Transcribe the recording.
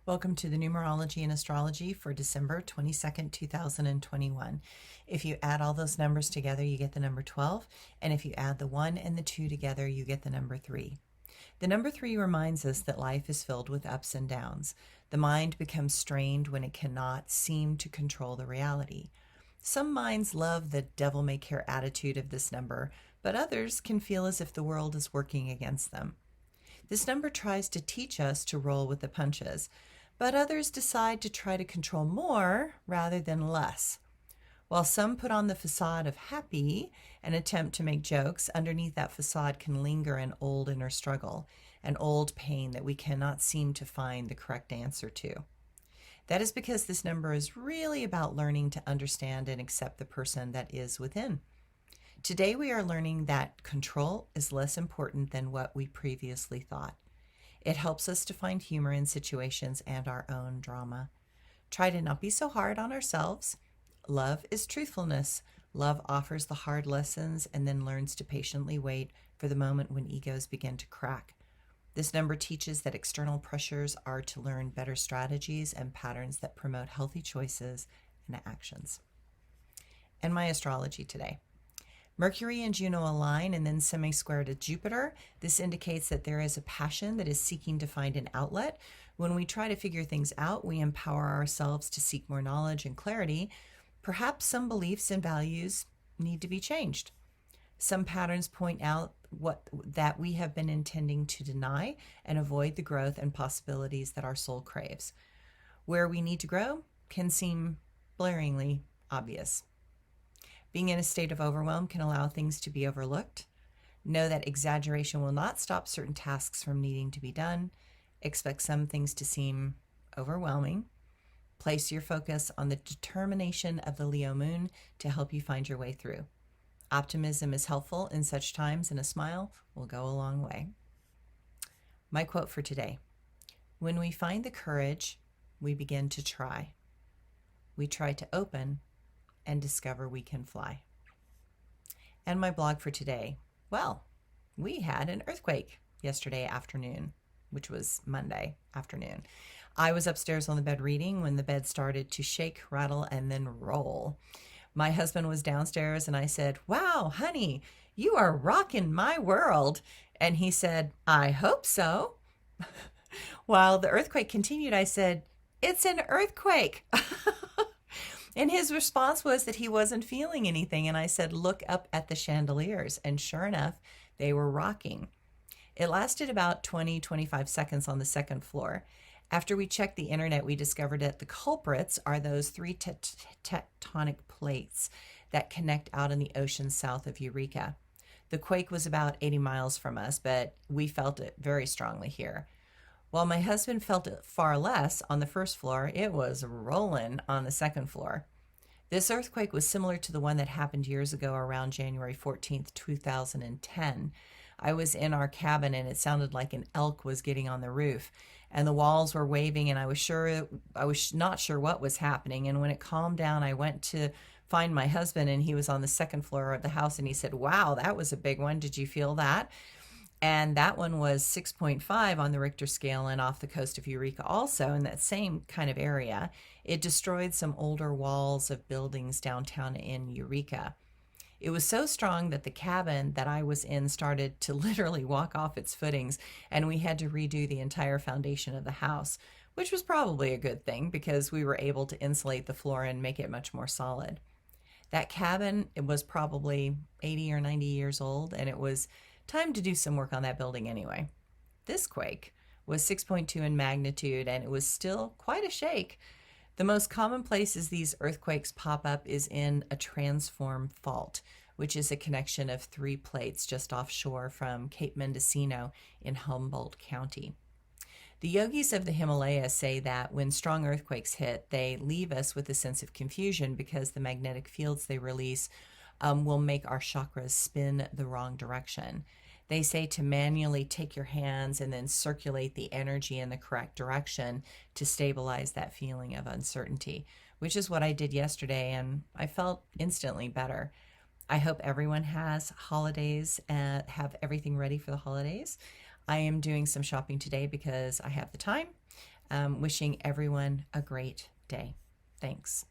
Welcome to the Numerology and Astrology for December 22nd, 2021. If you add all those numbers together, you get the number 12. And if you add the 1 and the 2 together, you get the number 3. The number 3 reminds us that life is filled with ups and downs. The mind becomes strained when it cannot seem to control the reality. Some minds love the devil may care attitude of this number, but others can feel as if the world is working against them. This number tries to teach us to roll with the punches, but others decide to try to control more rather than less. While some put on the facade of happy and attempt to make jokes, underneath that facade can linger an old inner struggle, an old pain that we cannot seem to find the correct answer to. That is because this number is really about learning to understand and accept the person that is within. Today we are learning that control is less important than what we previously thought. It helps us to find humor in situations and our own drama. Try to not be so hard on ourselves. Love is truthfulness. Love offers the hard lessons and then learns to patiently wait for the moment when egos begin to crack. This number teaches that external pressures are to learn better strategies and patterns that promote healthy choices and actions. And my astrology today. Mercury and Juno align and then semi-square to Jupiter. This indicates that there is a passion that is seeking to find an outlet. When we try to figure things out, we empower ourselves to seek more knowledge and clarity. Perhaps some beliefs and values need to be changed. Some patterns point out that we have been intending to deny and avoid the growth and possibilities that our soul craves. Where we need to grow can seem blaringly obvious. Being in a state of overwhelm can allow things to be overlooked. Know that exaggeration will not stop certain tasks from needing to be done. Expect some things to seem overwhelming. Place your focus on the determination of the Leo moon to help you find your way through. Optimism is helpful in such times, and a smile will go a long way. My quote for today: when we find the courage, we begin to try. We try to open and discover we can fly. And my blog for today. Well, we had an earthquake yesterday afternoon, which was Monday afternoon. I was upstairs on the bed reading when the bed started to shake, rattle, and then roll. My husband was downstairs and I said, "Wow, honey, you are rocking my world." And he said, "I hope so." While the earthquake continued, I said, "It's an earthquake." And his response was that he wasn't feeling anything. And I said, "Look up at the chandeliers." And sure enough, they were rocking. It lasted about 20-25 seconds on the second floor. After we checked the internet, we discovered that the culprits are those three tectonic plates that connect out in the ocean south of Eureka. The quake was about 80 miles from us, but we felt it very strongly here. While my husband felt it far less on the first floor, it was rolling on the second floor. This earthquake was similar to the one that happened years ago around January 14th, 2010. I was in our cabin and it sounded like an elk was getting on the roof and the walls were waving, and I was not sure what was happening. And when it calmed down, I went to find my husband and he was on the second floor of the house and he said, "Wow, that was a big one. Did you feel that?" And that one was 6.5 on the Richter scale and off the coast of Eureka also in that same kind of area. It destroyed some older walls of buildings downtown in Eureka. It was so strong that the cabin that I was in started to literally walk off its footings, and we had to redo the entire foundation of the house, which was probably a good thing because we were able to insulate the floor and make it much more solid. That cabin, it was probably 80 or 90 years old, and it was time to do some work on that building anyway. This quake was 6.2 in magnitude, and it was still quite a shake. The most common places these earthquakes pop up is in a transform fault, which is a connection of 3 plates just offshore from Cape Mendocino in Humboldt County. The yogis of the Himalayas say that when strong earthquakes hit, they leave us with a sense of confusion because the magnetic fields they release will make our chakras spin the wrong direction. They say to manually take your hands and then circulate the energy in the correct direction to stabilize that feeling of uncertainty, which is what I did yesterday, and I felt instantly better. I hope everyone has holidays and have everything ready for the holidays. I am doing some shopping today because I have the time. Wishing everyone a great day. Thanks.